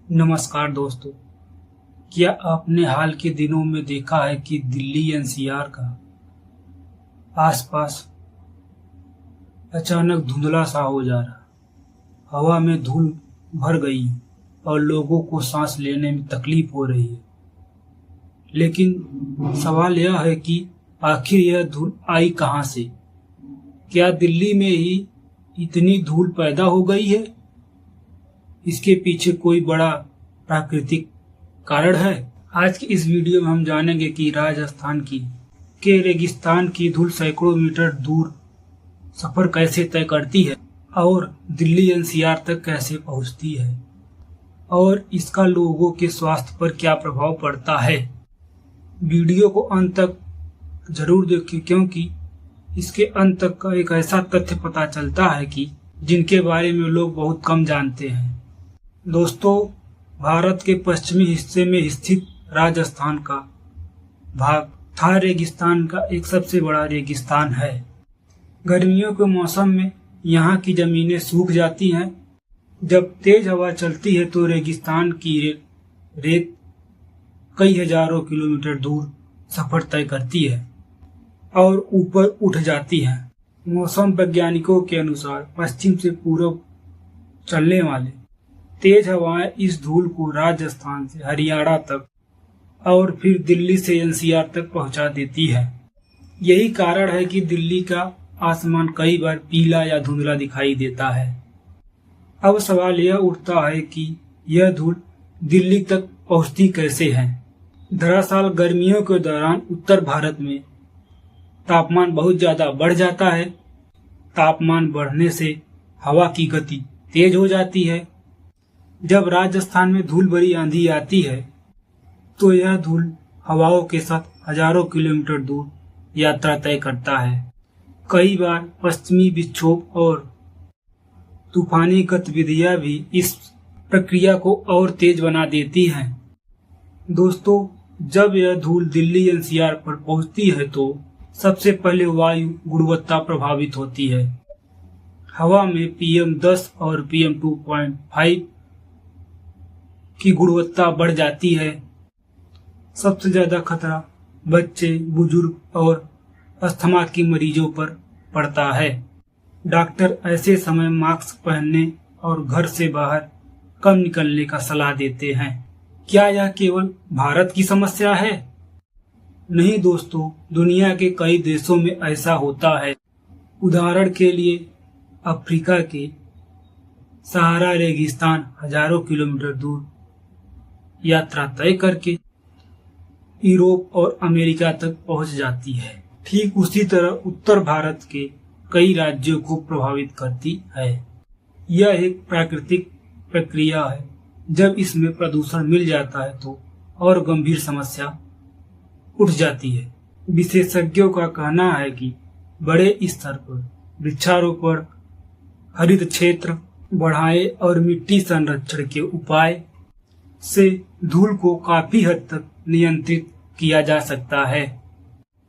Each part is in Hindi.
नमस्कार दोस्तों, क्या आपने हाल के दिनों में देखा है कि दिल्ली एनसीआर का आसपास अचानक धुंधला सा हो जा रहा, हवा में धूल भर गई और लोगों को सांस लेने में तकलीफ हो रही है। लेकिन सवाल यह है कि आखिर यह धूल आई कहां से? क्या दिल्ली में ही इतनी धूल पैदा हो गई है? इसके पीछे कोई बड़ा प्राकृतिक कारण है? आज की इस वीडियो में हम जानेंगे कि राजस्थान के रेगिस्तान की धूल सैकड़ों मीटर दूर सफर कैसे तय करती है और दिल्ली एनसीआर तक कैसे पहुंचती है और इसका लोगों के स्वास्थ्य पर क्या प्रभाव पड़ता है। वीडियो को अंत तक जरूर देखें, क्योंकि इसके अंत तक का एक ऐसा तथ्य पता चलता है कि जिनके बारे में लोग बहुत कम जानते हैं। दोस्तों, भारत के पश्चिमी हिस्से में स्थित राजस्थान का भाग थार रेगिस्तान का एक सबसे बड़ा रेगिस्तान है। गर्मियों के मौसम में यहाँ की जमीनें सूख जाती हैं। जब तेज हवा चलती है तो रेगिस्तान की रेत कई हजारों किलोमीटर दूर सफर तय करती है और ऊपर उठ जाती है। मौसम वैज्ञानिकों के अनुसार पश्चिम से पूर्व चलने वाले तेज हवाएं इस धूल को राजस्थान से हरियाणा तक और फिर दिल्ली से एनसीआर तक पहुंचा देती है। यही कारण है कि दिल्ली का आसमान कई बार पीला या धुंधला दिखाई देता है। अब सवाल यह उठता है कि यह धूल दिल्ली तक पहुंचती कैसे है। दरअसल गर्मियों के दौरान उत्तर भारत में तापमान बहुत ज्यादा बढ़ जाता है। तापमान बढ़ने से हवा की गति तेज हो जाती है। जब राजस्थान में धूल भरी आंधी आती है तो यह धूल हवाओं के साथ हजारों किलोमीटर दूर यात्रा तय करता है। कई बार पश्चिमी विक्षोभ और तूफानी गतिविधियां भी इस प्रक्रिया को और तेज बना देती हैं। दोस्तों, जब यह धूल दिल्ली एनसीआर पर पहुंचती है तो सबसे पहले वायु गुणवत्ता प्रभावित होती है। हवा में PM10 और PM2.5 की गुणवत्ता बढ़ जाती है। सबसे ज्यादा खतरा बच्चे, बुजुर्ग और अस्थमा के मरीजों पर पड़ता है। डॉक्टर ऐसे समय मास्क पहनने और घर से बाहर कम निकलने का सलाह देते हैं। क्या यह केवल भारत की समस्या है? नहीं दोस्तों, दुनिया के कई देशों में ऐसा होता है। उदाहरण के लिए अफ्रीका के सहारा रेगिस्तान हजारों किलोमीटर दूर यात्रा तय करके यूरोप और अमेरिका तक पहुंच जाती है। ठीक उसी तरह उत्तर भारत के कई राज्यों को प्रभावित करती है। यह एक प्राकृतिक प्रक्रिया है। जब इसमें प्रदूषण मिल जाता है तो और गंभीर समस्या उठ जाती है। विशेषज्ञों का कहना है कि बड़े स्तर पर वृक्षारोपण, हरित क्षेत्र बढ़ाए और मिट्टी संरक्षण के उपाय से धूल को काफी हद तक नियंत्रित किया जा सकता है।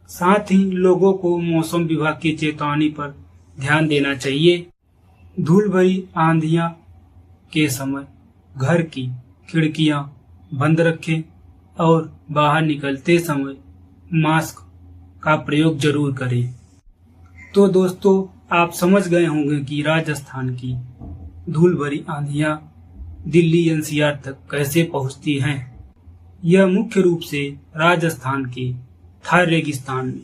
साथ ही लोगों को मौसम विभाग की चेतावनी पर ध्यान देना चाहिए। धूल भरी आंधियां के समय घर की खिड़कियां बंद रखें और बाहर निकलते समय मास्क का प्रयोग जरूर करें। तो दोस्तों, आप समझ गए होंगे कि राजस्थान की धूल भरी आंधियां दिल्ली एनसीआर तक कैसे पहुंचती हैं। यह मुख्य रूप से राजस्थान के थार रेगिस्तान में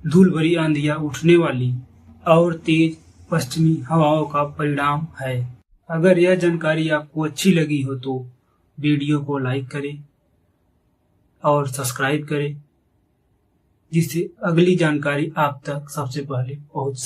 धूल भरी आंधियां उठने वाली और तेज पश्चिमी हवाओं का परिणाम है। अगर यह जानकारी आपको अच्छी लगी हो तो वीडियो को लाइक करें और सब्सक्राइब करें, जिससे अगली जानकारी आप तक सबसे पहले पहुंच